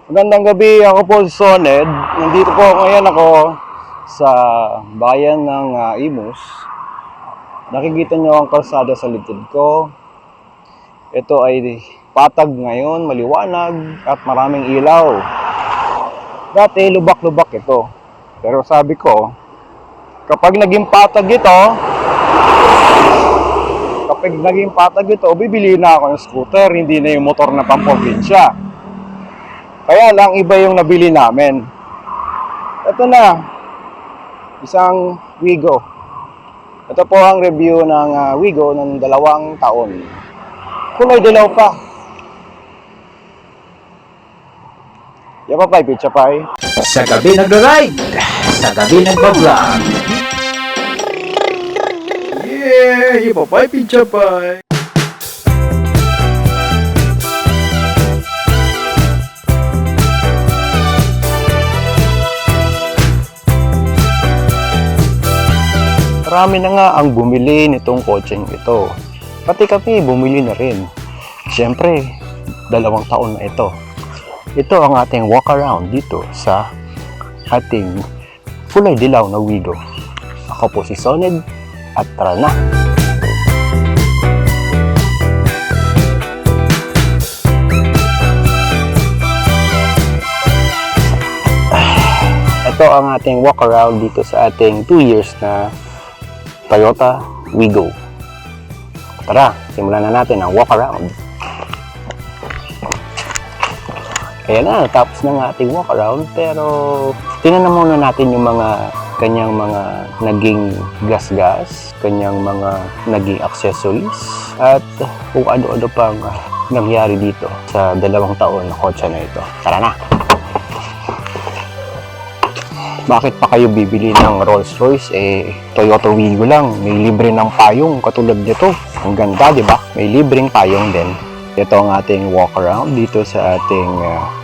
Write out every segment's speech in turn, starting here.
Magandang gabi, ako po si Soned. Nandito po ngayon ako sa bayan ng Imus. Nakikita nyo ang kalsada sa likod ko. Ito ay patag ngayon, maliwanag at maraming ilaw. Dati lubak-lubak ito. Pero sabi ko, kapag naging patag ito, bibili na ako ng scooter, hindi na yung motor na pamprobinsya. Kaya lang iba yung nabili namin. Ito na, isang Wigo. Ito po ang review ng Wigo ng 2 taon. Kulay dilaw pa. Yapapay, pichapay. Sa gabi nagra-ride, sa gabi nagpa-vlog. Yeah, yapapay, pichapay. Marami na nga ang bumili nitong kotseng ito. Pati kami bumili na rin. Siyempre, 2 taon na ito. Ito ang ating walk around dito sa ating kulay dilaw na Wigo. Ako po si Soned at tara na! Ito ang ating walk around dito sa ating 2 years na Toyota Wigo. Tara, simulan na natin ang walk around. Ayan na, tapos na ang ating walk around, pero tingnan na muna natin yung mga kanyang mga naging gas-gas, kanyang mga naging accessories, at kung ano-ano pang nangyari dito sa 2 taon na kotse na ito. Tara na! Bakit pa kayo bibili ng Rolls Royce? Toyota Wigo lang. May libre ng payong katulad nito. Ang ganda, di ba? May libreng payong din. Ito ang ating walk around dito sa ating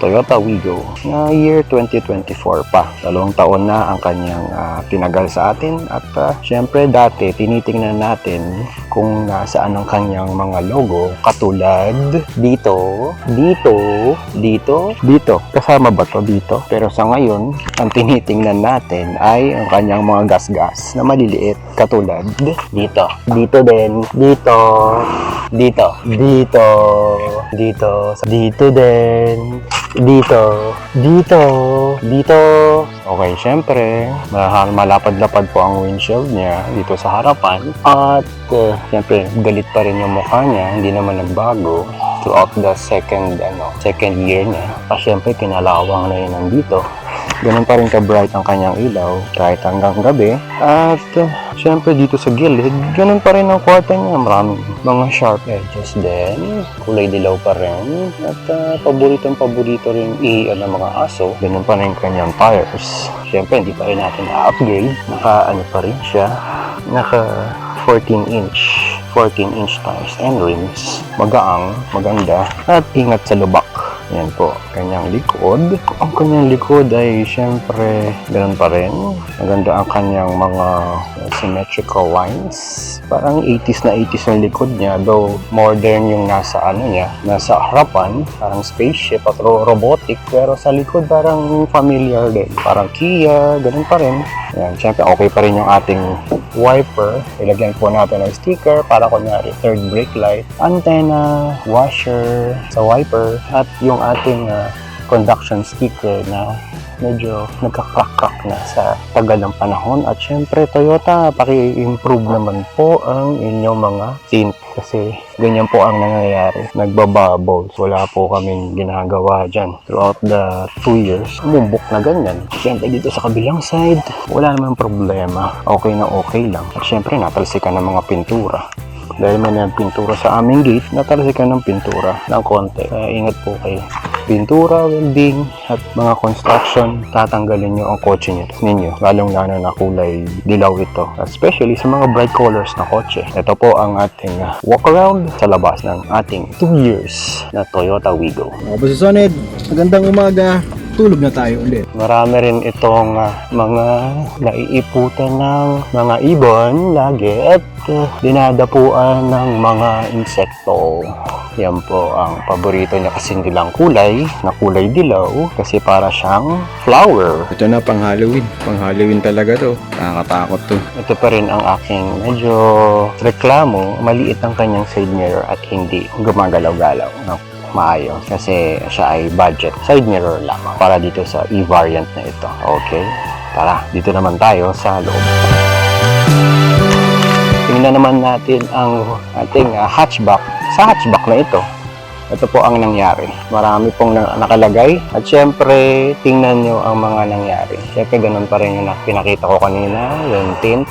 Toyota Wigo na year 2024 pa. 2 taon na ang kanyang tinagal sa atin at syempre dati tinitingnan natin kung nasaan ang kanyang mga logo katulad dito, dito. Kasama ba to dito? Pero sa ngayon, ang tinitingnan natin ay ang kanyang mga gas-gas na maliliit katulad dito. Dito din, dito din, dito. Okay, syempre, malapad-lapad po ang windshield niya dito sa harapan. At syempre, galit pa rin yung mukha niya, hindi naman nagbago throughout the second year niya. At syempre, kinalawang na yun nandito. Ganun pa rin ka-bright ang kanyang ilaw kahit hanggang gabi. At syempre dito sa gilid, ganun pa rin ang kwarta niya. Maraming mga sharp edges din. Kulay dilaw pa rin. At paborito rin ng mga aso. Ganun pa rin kanyang tires. Syempre hindi pa rin natin na-upgrade. Naka pa rin siya. Naka 14-inch tires and rims. Magaang, maganda. At ingat sa lubak. Yan po, kanyang likod. Ang kanyang likod ay syempre ganun pa rin. Maganda ang kanyang mga symmetrical lines. Parang 80s na likod niya. Though modern yung nasa nasa harapan. Parang spaceship at robotic. Pero sa likod parang familiar din. Parang Kia, ganun pa rin. Yan, syempre okay pa rin yung ating wiper. Ilagyan po natin ng sticker para kunyari third brake light, antenna, washer sa wiper, at yung ating conduction sticker na medyo nagka-crack na sa tagal ng panahon. At syempre Toyota, paki-improve naman po ang inyong mga tint kasi ganyan po ang nangyayari, nagbabubbles. Wala po kaming ginagawa dyan throughout the 2 years. Umumbok na ganyan. Syempre dito sa kabilang side, wala naman problema, okay na okay lang. At syempre natalsikan ng mga pintura. Dahil may pintura sa aming gate, natalsikan ng pintura ng konti. Kaya ingat po kayo. Pintura, welding, at mga construction, tatanggalin nyo ang kotse ninyo. Lalong-lalo na kulay dilaw ito. Especially sa mga bright colors na kotse. Ito po ang ating walk around sa labas ng ating 2 years na Toyota Wigo. Ako po si Soned, magandang umaga. Tulog na tayo ulit. Marami rin itong mga naiiputan ng mga ibon lagi at dinadapuan ng mga insekto. Yan po ang paborito niya kasi nilang kulay, na kulay dilaw, kasi para siyang flower. Ito na, pang Halloween. Pang Halloween talaga to. Nakakatakot to. Ito pa rin ang aking medyo reklamo. Maliit ang kanyang side mirror at hindi gumagalaw-galaw ng maayos kasi siya ay budget side mirror lamang para dito sa E-variant na ito. Okay? Tara, dito naman tayo sa loob. Tingnan naman natin ang ating hatchback. Sa hatchback na ito po ang nangyari. Marami pong nakalagay. At syempre, tingnan nyo ang mga nangyari. Syempre, ganun pa rin yung pinakita ko kanina. Yung tint.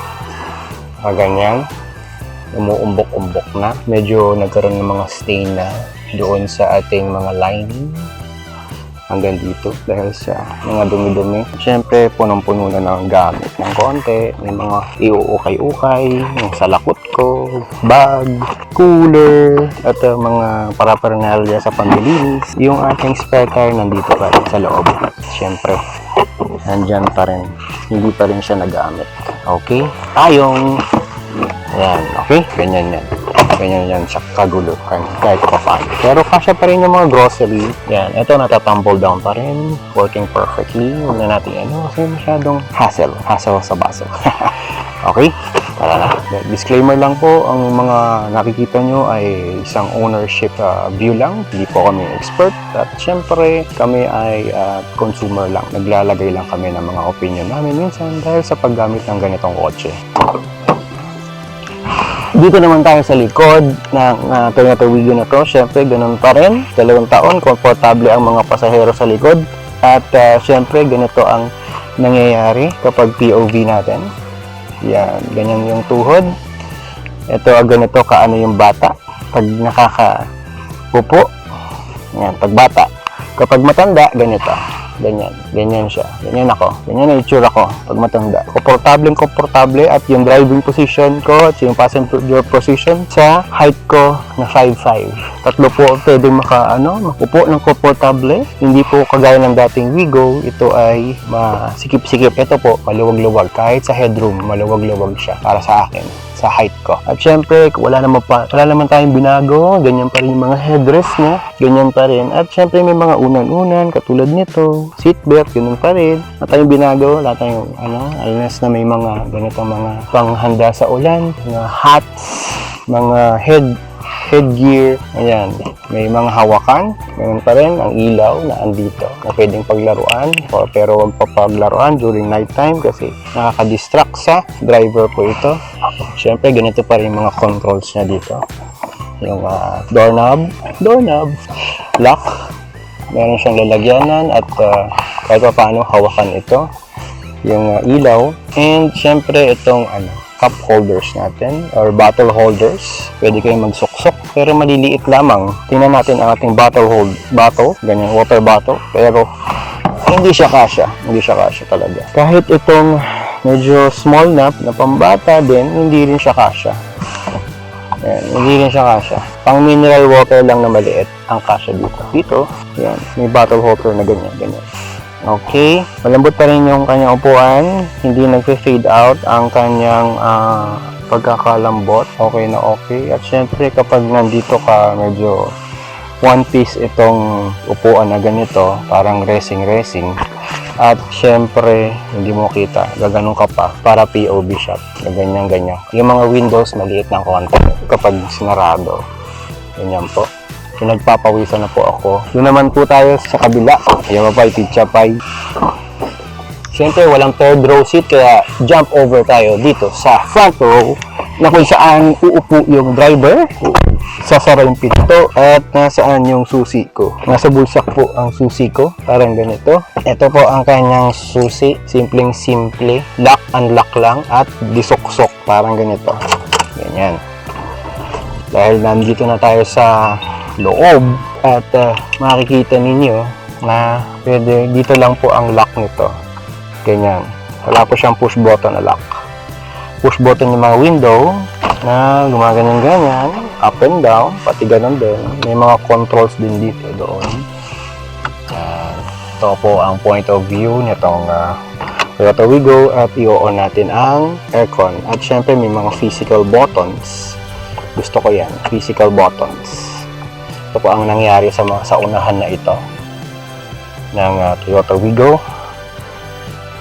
Ganyan. Umuumbok-umbok na. Medyo nagkaroon ng mga stain na doon sa ating mga lining. Hanggang dito dahil sa mga dumi-dumi. Siyempre, punong-puno na ng gamit ng konti. May mga iuukay-ukay, yung salakot ko, bag, cooler, at mga paraphernalia sa panlilinis. Yung ating spare tire nandito pa rin sa loob. Siyempre, nandyan pa rin. Hindi pa rin siya nagamit. Okay? Tayong! Ayan, okay? Ganyan yan. Ganyan yan sa kaguluhan kahit pa paano. Pero kasya pa rin yung mga grocery. Yan, ito natatumble down pa rin. Working perfectly. Huwag na natin kasi masyadong hassle sa baso. Okay? Tara na. Disclaimer lang po, ang mga nakikita nyo ay isang ownership view lang. Hindi po kami expert. At syempre, kami ay consumer lang. Naglalagay lang kami ng mga opinion namin minsan dahil sa paggamit ng ganitong kotse. Dito naman tayo sa likod ng Toyota Wigo na to. Siyempre, ganun pa rin. 2 taon, komportable ang mga pasahero sa likod. At siyempre, ganito ang nangyayari kapag POV natin. Yan, ganyan yung tuhod. Ito, ganito kaano yung bata. Pag nakakapupo, yan, pag bata. Kapag matanda, ganito. Ganyan siya. Ganyan ako. Ganyan ang itsura ko pag matanda. Komportable at yung driving position ko at yung passenger position sa height ko na 5'5". Tatlo po pwedeng makupo ng komportable. Hindi po kagaya ng dating Wigo. Ito ay masikip-sikip. Ito po, maluwag-luwag. Kahit sa headroom, maluwag-luwag siya para sa akin, sa height ko. At syempre, wala naman tayong binago. Ganyan pa rin yung mga headrest niya. Ganyan pa rin. At syempre, may mga unan-unan katulad nito. Seatbelt, ganun pa rin. Wala tayong binago. Wala tayong unless na may mga ganitong mga panghanda sa ulan. Mga hats, mga headgear. Ayan. May mga hawakan. Ganun pa rin. Ang ilaw na andito na pwedeng paglaruan. Pero wag pa paglaruan during nighttime kasi nakaka-distract sa driver po ito. Siyempre, ganito pa rin mga controls niya dito. Yung doorknob, lock. Meron siyang lalagyanan at kahit pa paano hawakan ito. Yung ilaw. And siyempre, itong cup holders natin or bottle holders. Pwede kayong magsuksok pero maliliit lamang. Tingnan natin ang ating bottle, ganyan, water bottle. Pero hindi siya kasya talaga. Kahit itong medyo small na pambata din, hindi rin siya kasya. Ayan, hindi rin siya kasya. Pang mineral water lang na maliit ang kasya dito. Dito, yan, may bottle holder na ganyan. Okay, malambot pa rin yung kanyang upuan. Hindi nag-fade out ang kanyang pagkakalambot. Okay na okay. At syempre, kapag nandito ka, medyo one piece itong upuan na ganito, parang racing. At syempre, hindi mo kita, gaganon ka pa para POV shot. Ganyan. Yung mga windows, maliit ng konti kapag sinarado. Ganyan po. Nagpapawisan na po ako. Doon naman po tayo sa kabila. Ayan pa, ititsapay. Siyempre, walang third row seat, kaya jump over tayo dito sa front row na kung saan uupo yung driver. Sasara yung pinto at nasaan yung susi ko. Nasa bulsak po ang susi ko. Parang ganito. Ito po ang kanyang susi. Simpleng-simple. Lock, unlock lang at disuksok. Parang ganito. Ganyan. Dahil nandito na tayo sa loob at makikita ninyo na pwede dito lang po ang lock nito. Ganyan. Wala po siyang push button na lock. Push button yung mga window na gumaganyan-ganyan, up and down, pati ganun din. May mga controls din dito doon. Ito po ang point of view nitong Toyota Wigo at i-on natin ang aircon. At syempre may mga physical buttons. Gusto ko yan, physical buttons. Ito po ang nangyari sa mga sa unahan na ito ng Toyota Wigo.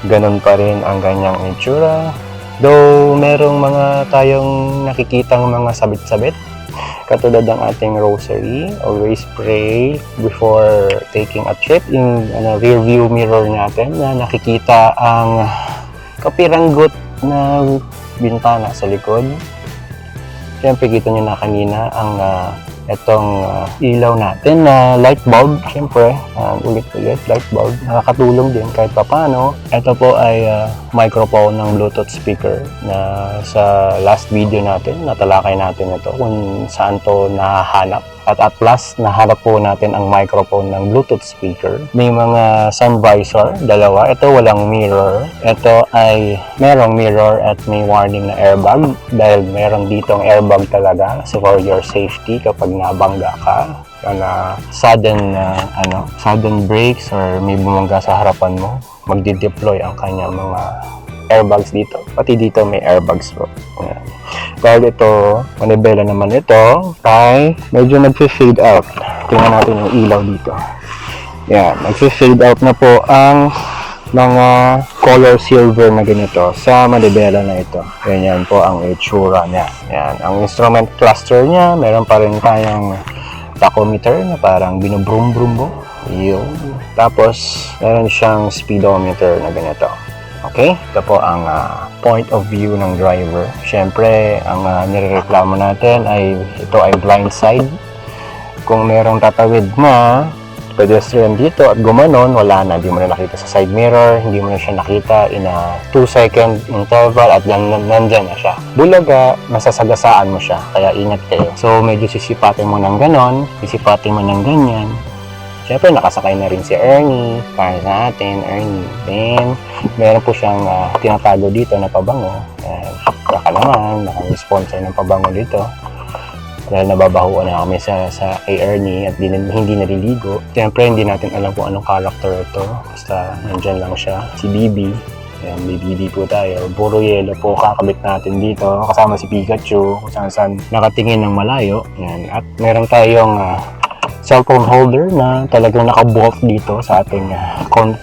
Ganun pa rin ang ganyang itsura. Though merong mga tayong nakikitang mga sabit-sabit, katulad ng ating rosary, always pray before taking a trip. Yung rear view mirror natin na nakikita ang kapiranggot na bintana sa likod. Siyempre, kita nyo na kanina ang itong ilaw natin na light bulb. Siyempre, ulit-ulit, light bulb. Nakakatulong din kahit papano. Ito po ay microphone ng Bluetooth speaker na sa last video natin, natalakay natin ito kung saan to nahahanap. At last, nahanap po natin ang microphone ng Bluetooth speaker. May mga sun visor, dalawa. Ito walang mirror. Ito ay merong mirror at may warning na airbag dahil meron ditong airbag talaga. So for your safety kapag nabangga ka, na sudden brakes or may bumangga sa harapan mo, magdi-deploy ang kanyang mga airbags dito. Pati dito may airbags po. Ayan. Dahil ito, manibela naman ito, ay medyo nag-fade out. Tingnan natin yung ilaw dito. Yan, nag-fade out na po ang mga color silver na ganito sa manibela na ito. Ganyan po ang itsura niya. Yan, ang instrument cluster niya, meron pa rin tayong tachometer na parang binubrum-brum mo. Yun. Tapos, meron siyang speedometer na ganito. Okay, ito po ang point of view ng driver. Siyempre, ang nirereklamo natin ay ito ay blind side. Kung merong tatawid na pedestrian dito at gumanon, wala na. Hindi mo na nakita sa side mirror, hindi mo na siya nakita in a 2-second interval at nandyan na siya. Bulaga, masasagasaan mo siya, kaya ingat kayo. So, medyo sisipatin mo ng ganon, sisipatin mo ng ganyan. Siyempre, nakasakay na rin si Ernie para sa atin, Ernie. Then, meron po siyang tinatago dito na pabango. Baka naman, naka-sponsor ng pabango dito. Dahil nababahuan na kami sa kay Ernie at hindi naliligo. Siyempre, hindi natin alam kung anong character ito. Basta, nandyan lang siya. Si Bibi. Ayan, may Bibi po tayo. Puro yelo po kakabit natin dito. Kasama si Pikachu. Kung saan nakatingin ng malayo. Ayan. At meron tayong cellphone holder na talagang nakabolt dito sa ating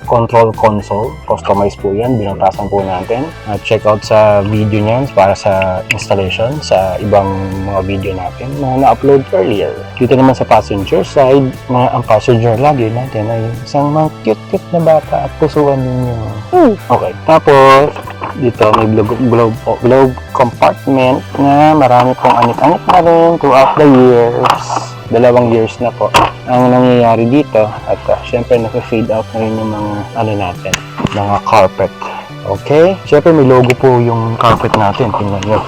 control console. Customized po yan, binutasan po natin. Check out sa video niyan para sa installation sa ibang mga video natin na na-upload earlier. Dito naman sa passenger side, ang passenger lagi natin ay isang mga cute-cute na bata at pusuan ninyo. Okay, tapos dito may globe compartment na marami pong anik-anik na rin throughout the years. 2 years na po ang nangyayari dito at syempre naka-fade out na rin yung mga natin, mga carpet. Okay? Syempre may logo po yung carpet natin, tingnan nyo.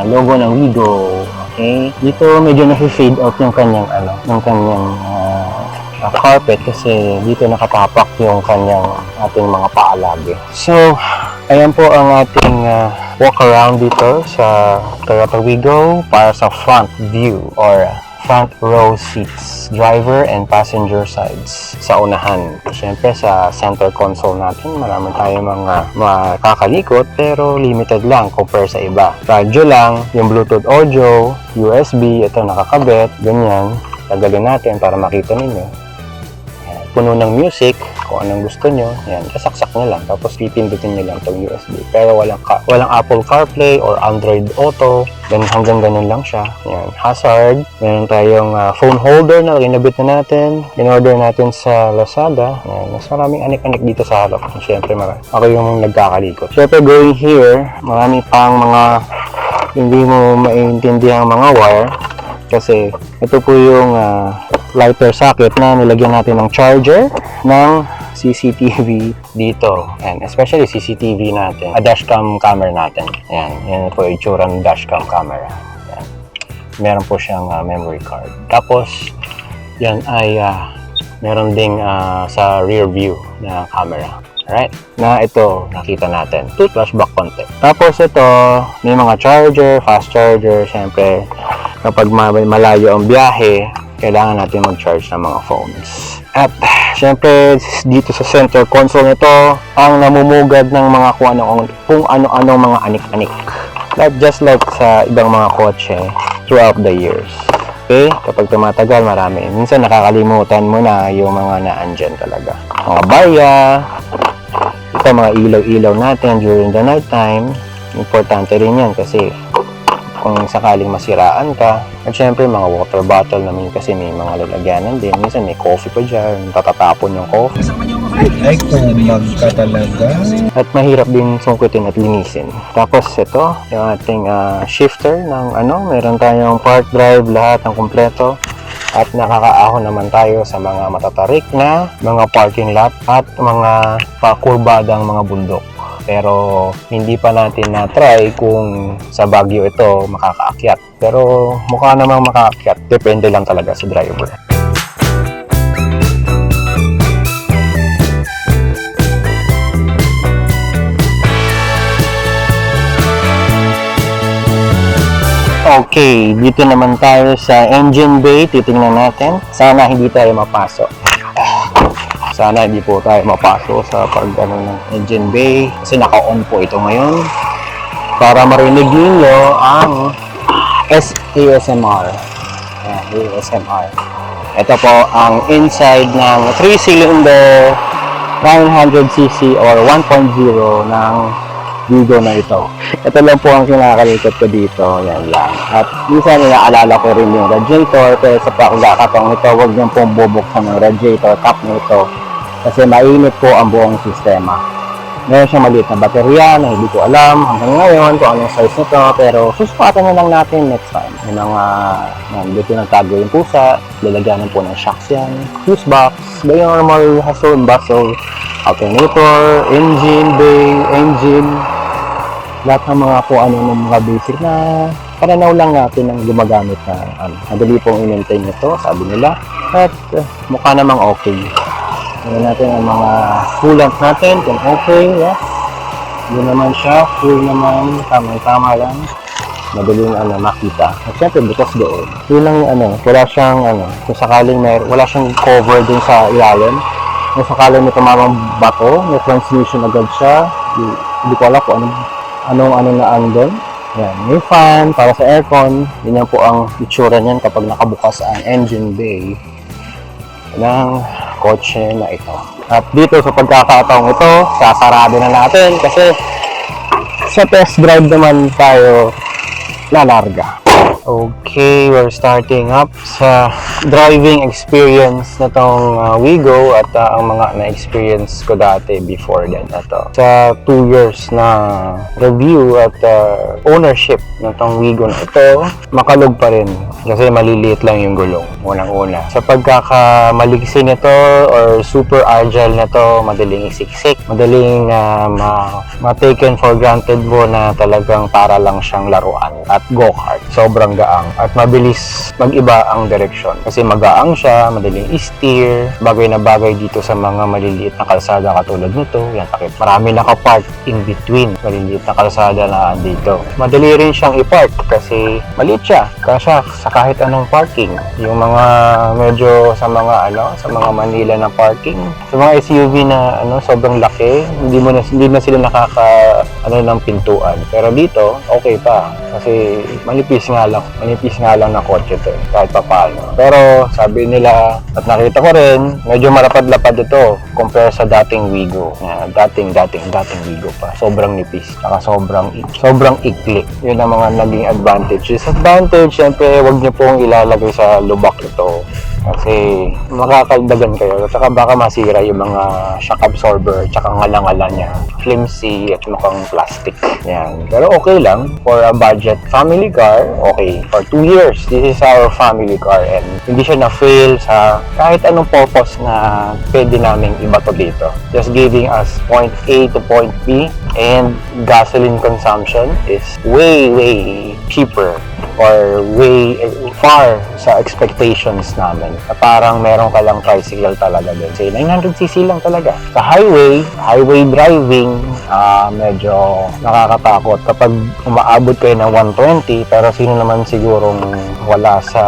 Logo ng Wigo. Okay? Dito medyo naka-fade out yung kanyang carpet kasi dito nakatapak yung ating mga paalagi. So, ayan po ang ating walk around dito sa Toyota Wigo para sa front view or front row seats, driver and passenger sides sa unahan. Siyempre sa center console natin, marami tayong mga makakalikot pero limited lang compare sa iba. Radyo lang, yung Bluetooth audio, USB, ito nakakabit, ganyan. Tagalin natin para makita ninyo. Puno ng music, kung anong gusto nyo, yan, kasaksak nyo lang, tapos pipindutin nyo lang itong USB. Pero walang Apple CarPlay or Android Auto, then hanggang ganun lang siya. Yan, hazard, meron tayong phone holder na kinabit na natin, in-order natin sa Lazada. Yan, mas maraming anik-anik dito sa harap. Siyempre, ako yung nagkakalikot. Siyempre, going here, marami pang mga hindi mo maintindihan mga wire, kasi ito po yung lighter socket na nilagyan natin ng charger ng CCTV dito. And especially CCTV natin, dashcam camera natin. Yan po yung itsura ng dashcam camera. Yan. Meron po siyang memory card. Tapos, yan ay meron ding sa rear view na camera. Alright? Na ito, nakita natin. Flashback konti. Tapos ito, may mga charger, fast charger. Siyempre, kapag malayo ang biyahe, kailangan natin mag-charge ng mga phones. At syempre dito sa center console nito, ang namumugad ng mga kung ano-anong mga anik-anik. Not just like sa ibang mga kotse throughout the years. Okay? Kapag tumatagal, marami. Minsan nakakalimutan mo na yung mga naandyan talaga. Mga barya, ito mga ilaw-ilaw natin during the night time. Importante rin yan kasi kung sakaling masiraan ka. At syempre, mga water bottle namin kasi may mga lalagyanan din. Minsan may coffee pa dyan, tatatapon yung coffee. Ay, kung magkatalaga. At mahirap din sungkutin at linisin. Tapos ito, yung ating shifter ng meron tayong park drive, lahat ng kumpleto. At nakakaahon naman tayo sa mga matatarik na mga parking lot at mga pakurbadang mga bundok. Pero hindi pa natin na-try kung sa Baguio ito makakaakyat. Pero mukha namang makakaakyat. Depende lang talaga sa driver. Okay, dito naman tayo sa engine bay. Titingnan natin. Sana hindi tayo mapasok. Sana hindi po tayo mapasok sa ng engine bay. Kasi naka-on po ito ngayon. Para marinig ninyo ang ASMR. ASMR. Ito po ang inside ng 3-cylinder 900cc or 1.0 ng Vigo na ito. Ito lang po ang kinakalikot ko dito. Yan lang. At minsan inaalala ko rin yung radiator. Pero sa pagkakataong ito, huwag niyong pong bubuksan ng radiator top nito. Kasi mainit po ang buong sistema. Meron siyang maliit na baterya na hindi ko alam hanggang ngayon kung anong size nito. Pero susukatan na lang natin next time. Yung mga dito nagtago yung pusa. Lalagyanan po ng shocks yan. Fuse box. The normal hustle and bustle. Alternator. Engine bay. Engine. Lahat ng mga po ng mga basic na pananaw lang natin ang gumagamit na madali pong i-maintain ito, sabi nila. At mukha namang okay. Tignan natin ang mga coolant natin kung okay. Yeah. Yun naman siya, full naman, tama-tama lang. Madaling makita. At syempre bukas doon. Yun lang wala siyang kung sakaling wala siyang cover din sa ilalim. Kung sakaling may tumamang bato, may transmission agad siya. Hindi ko alam kung anong naan doon. Yan, may fan para sa aircon. Yan po ang itsura niyan kapag nakabukas ang engine bay ng kotse na ito. At dito sa pagkakataong ito, sasarado na natin kasi sa test drive naman tayo lalarga. Okay, we're starting up sa driving experience na tong Wigo at ang mga na-experience ko dati before then ito. Sa 2 years na review at ownership na tong Wigo na ito, makalog pa rin kasi maliliit lang yung gulong, unang-una. Sa pagkakamaliksi nito or super agile nito, madaling isiksik, madaling ma-taken for granted mo na talagang para lang siyang laruan at go-kart. Sobrang gaang at mabilis mag-iba ang direksyon kasi magaang siya, madaling i-steer, bagay na bagay dito sa mga maliliit na kalsada katulad nito. Yan, takip. Marami nakapark in between maliliit na kalsada na dito. Madali rin siyang i-park kasi maliit siya, kasya sa kahit anong parking. Yung mga medyo sa mga Manila na parking, sa mga SUV na sobrang laki, hindi na sila nakaka ng pintuan. Pero dito, okay pa kasi manipis nga lang na kotse to kahit pa paano. Pero sabi nila at nakita ko rin, medyo malapad-lapad ito compare sa dating Wigo. Dating Wigo pa. Sobrang nipis. Saka sobrang ikli. Yun ang mga naging advantage. Disadvantage, syempre, wag niyo pong ilalagay sa lubak ito. Kasi makakaldagan kayo. At saka baka masira yung mga shock absorber tsaka ngala-ngala niya. Flimsy at mukhang plastic. Yan. Pero okay lang. For a budget family car, okay. For 2 years, this is our family car and hindi siya na-fail sa kahit anong purpose na pwede namin ibato dito. Just giving us point A to point B and gasoline consumption is way cheaper or way far sa expectations namin. Parang meron ka lang tricycle talaga din. Say 900cc lang talaga. Sa highway driving, medyo nakakatakot. Kapag umaabot kayo ng 120, pero sino naman sigurong wala sa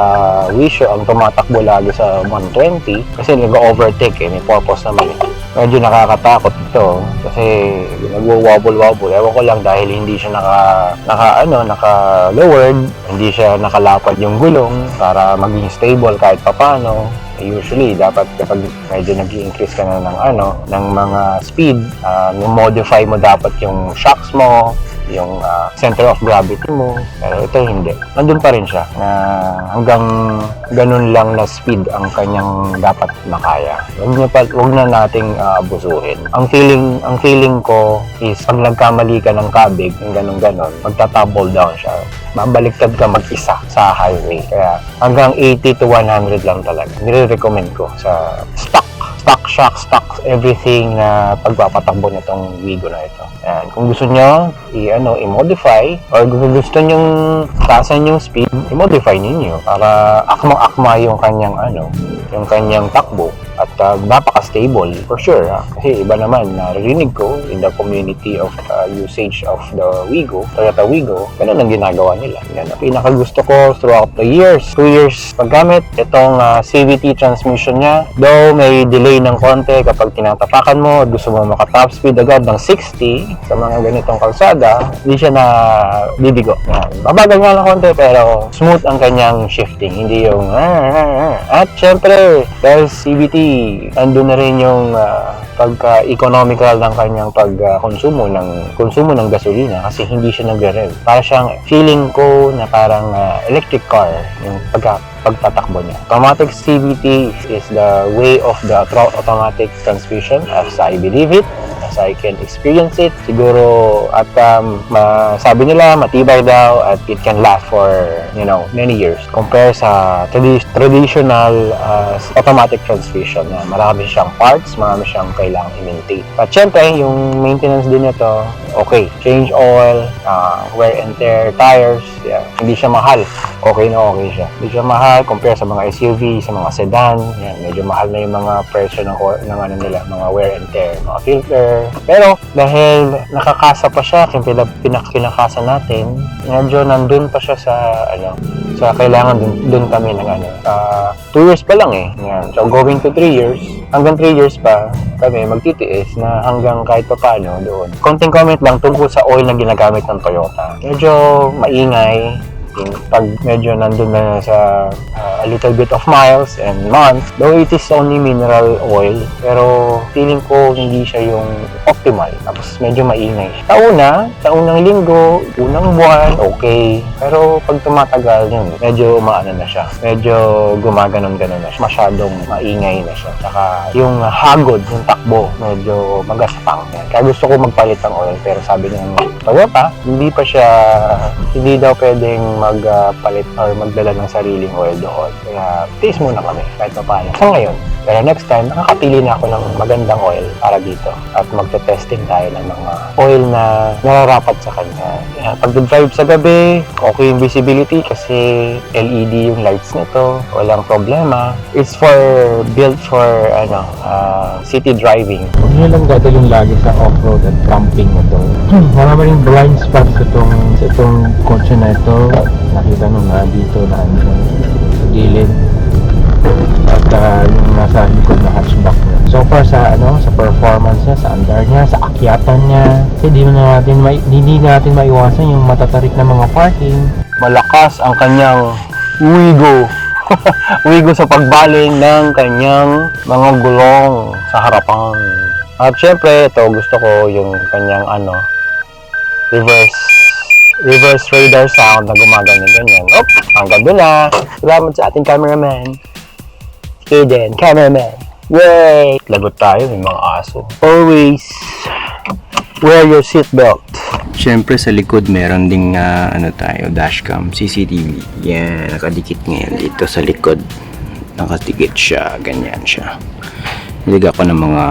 wisyo ang tumatakbo lagi sa 120 kasi nag-overtake may purpose naman . medyo nakakatakot ito kasi nagwo-wobble-wobble. Ewan ko lang dahil hindi siya naka-lowered, hindi siya nakalapad yung gulong para maging stable kahit papano. Usually, dapat kapag medyo nag-i-increase ka na ng mga speed, modify mo dapat yung shocks mo, yung center of gravity mo. Pero ito hindi. Nandun pa rin siya na hanggang ganun lang na speed ang kanyang dapat makaya. Huwag na nating abusuhin. Ang feeling ko is pag nagkamali ka ng kabig, yung ganun, magta-tumble down siya. Mabaliktad ka mag-isa sa highway. Kaya hanggang 80 to 100 lang talaga. Nire-recommend ko sa stock shock, stock everything na pagpapatakbo nitong Wigo na ito. Ayan. Kung gusto nyo i-modify or kung gusto nyo taasan yung speed, i-modify ninyo para akma-akma yung kanyang takbo at napaka-stable for sure. Kasi iba naman narinig ko in the community of usage of the Wigo, Toyota Wigo, ganun ang ginagawa nila. Yan ang pinakagusto ko throughout the years. 2 years paggamit, itong CVT transmission niya, though may delay ng konti kapag tinatapakan mo at gusto mo maka-top speed agad ng 60 sa mga ganitong kalsada, hindi siya na bibigo. Babagal nga ng konti pero smooth ang kanyang shifting, hindi yung at syempre dahil CVT andun na rin yung pagka-economical ng kanyang pagkonsumo ng gasolina kasi hindi siya nagre-rev. Para siyang feeling ko na parang electric car yung pagtatakbo niya. Automatic CVT is the way of the automatic transmission as I believe it, as I can experience it. Siguro at sabi nila matibay daw at it can last for many years compare sa traditional automatic transmission na marami siyang parts, marami siyang kailangang i-maintain. At syempre yung maintenance din nito okay, change oil, wear and tear tires, hindi siya mahal, okay siya, hindi siya mahal compare sa mga SUV, sa mga sedan. Yan, medyo mahal na yung mga presyo ng mga wear and tear, mga filter. Pero dahil nakakasa pa siya, kinakasa natin, medyo nandun pa siya sa kailangan dun kami ng 2 years pa lang Yan. So going to 3 years, hanggang 3 years pa kami magtitiis na hanggang kahit pa paano doon. Konting comment lang tungkol sa oil na ginagamit ng Toyota. Medyo maingay pag medyo nandun na sa a little bit of miles and months, though it is only mineral oil, pero feeling ko hindi siya yung optimal. Tapos medyo maingay. Taunang linggo, unang buwan, okay. Pero pag tumatagal yun, medyo umaano na siya. Medyo gumaganon-ganon na siya. Masyadong maingay na siya. Tsaka yung hagod, yung takbo, medyo magaspang. Kaya gusto ko magpalit ng oil, pero sabi ng Toyota, hindi daw pwedeng magpalit or magdala ng sariling oil doon. Kaya taste muna kami kahit pa paano. Sa ngayon. Pero next time, nakakapili na ako ng magandang oil para dito. At magte-testing tayo ng mga oil na nararapat sa kanya. Pag drive sa gabi, okay yung visibility kasi LED yung lights nito. Walang problema. It's built for city driving. Huwag nyo lang dadalhin lagi sa off-road at camping na to. Marami ring blind spots sa itong kotse na ito. Nakita nyo nga dito na sa gilid. At yung nasa likod na hatchback niya. So far sa performance niya, sa andar niya, sa akyatan niya, hindi natin maiwasan yung matatarik na mga parking. Malakas ang kanyang Wigo. Wigo sa pagbaling ng kanyang mga gulong sa harapan. At syempre, ito gusto ko yung kanyang reverse radar sound na gumaganyan-ganyan. Hanggang doon na. Salamat sa ating cameraman. Eden, cameraman. Yay! Lagot tayo, may mga aso. Always wear your seatbelt. Siyempre sa likod meron ding dashcam, CCTV. Yan, nakadikit ngayon dito sa likod. Nakadikit siya, ganyan siya. Niliga ko ng mga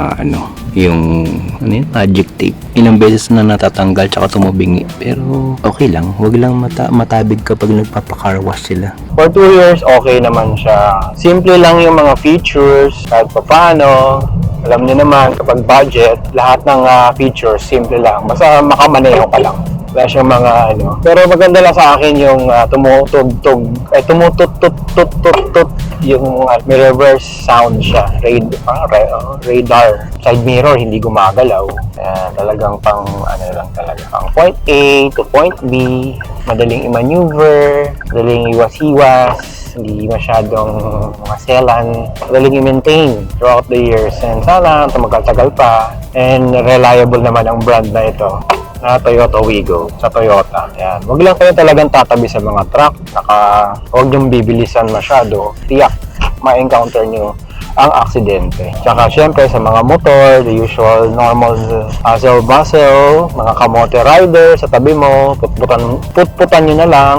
magic tape. Ilang beses na natatanggal tsaka tumubingi. Pero okay lang, huwag lang matabig kapag nagpapacar wash sila. For 2 years, okay naman siya. Simple lang yung mga features, kahit pa paano. Alam niyo naman, kapag budget, lahat ng features, simple lang. Basta makamaneho ka lang. Wala siyang mga ano. Pero maganda lang sa akin yung tumutut-tut yung may reverse sound siya. Radar. Side mirror, hindi gumagalaw. Talagang pang ano lang talaga. Pang point A to point B. Madaling i-maneuver. Madaling iwas-iwas. Hindi masyadong maselan. Madaling i-maintain throughout the years. And sana tumagal-tagal pa. And reliable naman ang brand na ito na Toyota Wigo sa Toyota. Yan. Huwag lang kayo talagang tatabi sa mga truck. Huwag niyong bibilisan masyado. Tiyak, ma-encounter niyo ang aksidente. Tsaka syempre sa mga motor, the usual normal hustle-bustle, mga kamote rider sa tabi mo, putputan nyo na lang.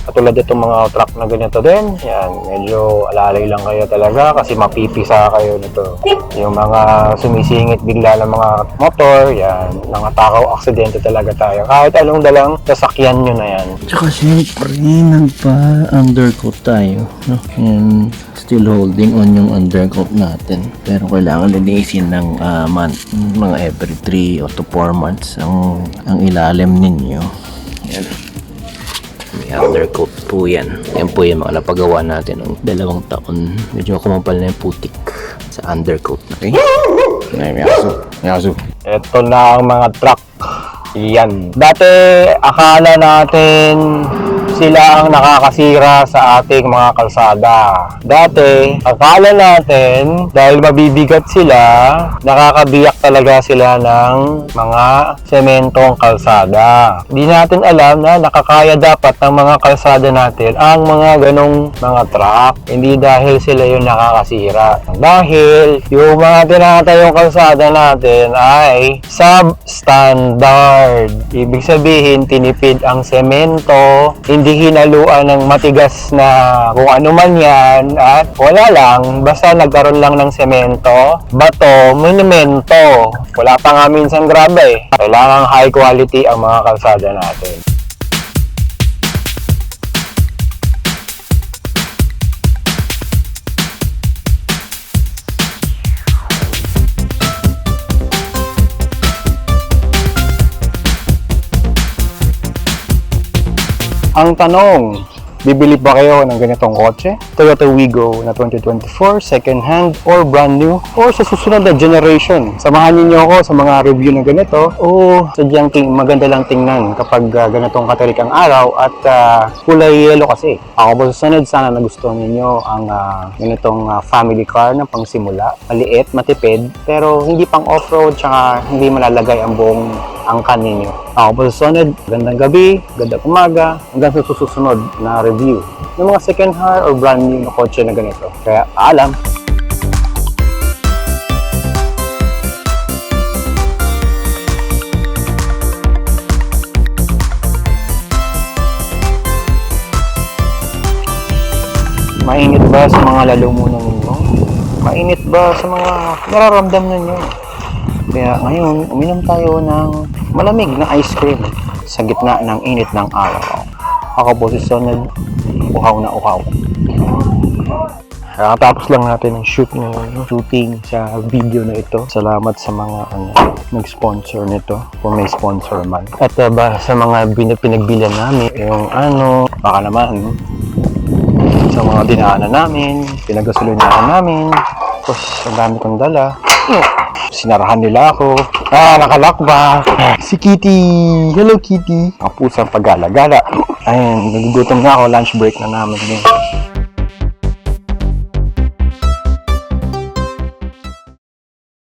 Katulad itong mga truck na ganito din. Yan, medyo alalay lang kayo talaga kasi mapipisa kayo nito. Yung mga sumisingit bigla ng mga motor, yan, mga takaw aksidente talaga tayo. Kahit anong dalang sasakyan nyo na yan. Tsaka syempre, nagpa-undercoat tayo. No? And still holding on yung undercoat natin. Pero kailangan linisin ng mga every 3 or to 4 months ang ilalim ninyo. Yan. May undercoat po yan. Yan po yung mga napagawa natin ng 2 taon. Medyo kumapal na yung putik sa undercoat. Okay? May aso. Ito na ang mga truck. Yan. Dati, akala natin sila ang nakakasira sa ating mga kalsada. Dati, akala natin, dahil mabibigat sila, nakakabiyak talaga sila ng mga sementong kalsada. Hindi natin alam na nakakaya dapat ng mga kalsada natin ang mga ganong mga truck. Hindi dahil sila yung nakakasira. Dahil yung mga tinatayong kalsada natin ay substandard. Ibig sabihin, tinipid ang semento, hindi hinaluan ng matigas na kung ano man yan, at wala lang, basta nagkaroon lang ng semento, bato, monumento. Wala pa nga minsan grabe. Kailangang high quality ang mga kalsada natin. Ang tanong, bibili ba kayo ng ganitong kotse? Toyota Wigo na 2024, second hand, or brand new, or sa susunod na generation? Samahan niyo ako sa mga review ng ganito. Sadyang maganda lang tingnan kapag ganitong katarik ang araw at kulay yellow kasi. Ako po sa sunod, sana nagustuhan ninyo ang ganitong family car na pangsimula. Maliit, matipid, pero hindi pang off-road, tsaka hindi malalagay ang buong angkan ninyo. Ako po sa sunod, gandang gabi, gandang umaga, hanggang sa susunod na review ng mga second hand or brand new na kotse na ganito. Kaya, paalam! Mainit ba sa mga lalamunan ninyo? Mainit ba sa mga nararamdaman ninyo? Kaya ngayon, uminom tayo ng malamig na ice cream sa gitna ng init ng araw. Ako po si Soned, uhaw na uhaw. Tapos lang natin ang shooting sa video na ito. Salamat sa mga nag-sponsor nito, kung may sponsor man. At sa mga pinagbilan namin, yung baka naman, sa mga dinaanan namin, pinaggasolinahan namin, tapos ang dami kong dala. Sinarahan nila ako. Nakalakba. Si Kitty. Hello, Kitty. Ang pusang pagala-gala. Ayun, nagugutom na ako. Lunch break na namin.